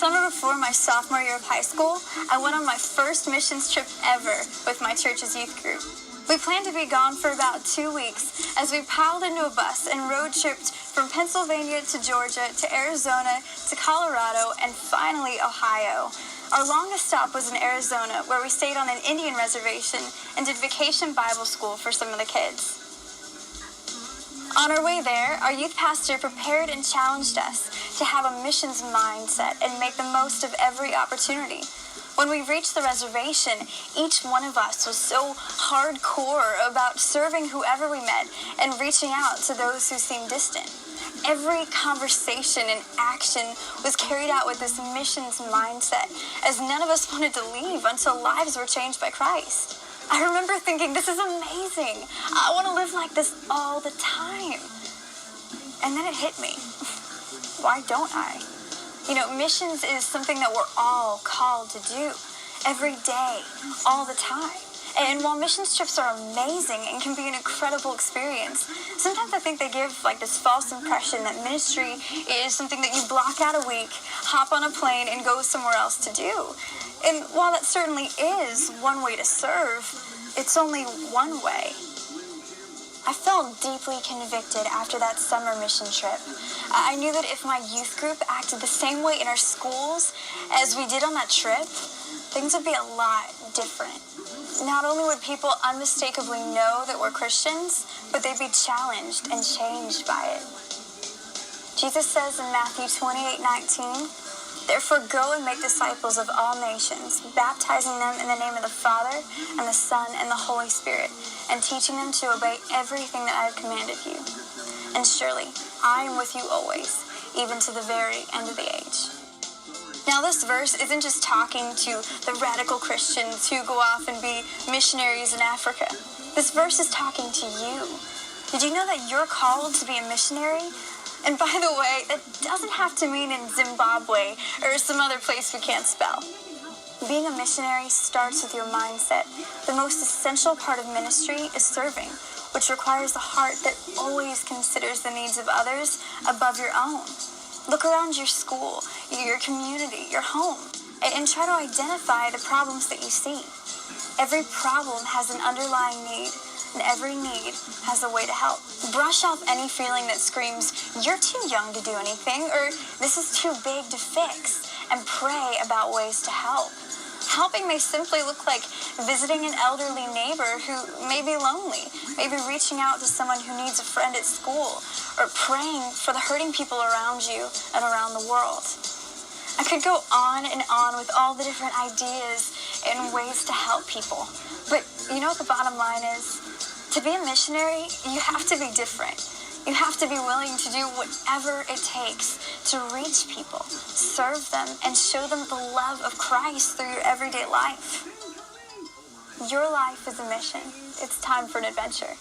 summer before my sophomore year of high school, I went on my first missions trip ever with my church's youth group. We planned to be gone for about 2 weeks as we piled into a bus and road tripped from Pennsylvania to Georgia to Arizona to Colorado and finally Ohio. Our longest stop was in Arizona, where we stayed on an Indian reservation and did vacation Bible school for some of the kids. On our way there, our youth pastor prepared and challenged us to have a missions mindset and make the most of every opportunity. When we reached the reservation, each one of us was so hardcore about serving whoever we met and reaching out to those who seemed distant. Every conversation and action was carried out with this missions mindset, as none of us wanted to leave until lives were changed by Christ. I remember thinking, this is amazing. I want to live like this all the time. And then it hit me. Why don't I? You know, missions is something that we're all called to do every day, all the time. And while missions trips are amazing and can be an incredible experience, sometimes I think they give like this false impression that ministry is something that you block out a week, hop on a plane, and go somewhere else to do. And while that certainly is one way to serve, it's only one way. I felt deeply convicted after that summer mission trip. I knew that if my youth group acted the same way in our schools as we did on that trip, things would be a lot different. Not only would people unmistakably know that we're Christians, but they'd be challenged and changed by it. Jesus says in Matthew 28:19, "Therefore go and make disciples of all nations, baptizing them in the name of the Father and the Son and the Holy Spirit, and teaching them to obey everything that I have commanded you. And surely I am with you always, even to the very end of the age." Now, this verse isn't just talking to the radical Christians who go off and be missionaries in Africa. This verse is talking to you. Did you know that you're called to be a missionary? And by the way, that doesn't have to mean in Zimbabwe or some other place we can't spell. Being a missionary starts with your mindset. The most essential part of ministry is serving, which requires a heart that always considers the needs of others above your own. Look around your school, your community, your home, and try to identify the problems that you see. Every problem has an underlying need, and every need has a way to help. Brush off any feeling that screams, "You're too young to do anything," or "This is too big to fix," and pray about ways to help. Helping may simply look like visiting an elderly neighbor who may be lonely, maybe reaching out to someone who needs a friend at school, or praying for the hurting people around you and around the world. I could go on and on with all the different ideas and ways to help people. But you know what the bottom line is? To be a missionary, you have to be different. You have to be willing to do whatever it takes to reach people, serve them, and show them the love of Christ through your everyday life. Your life is a mission. It's time for an adventure.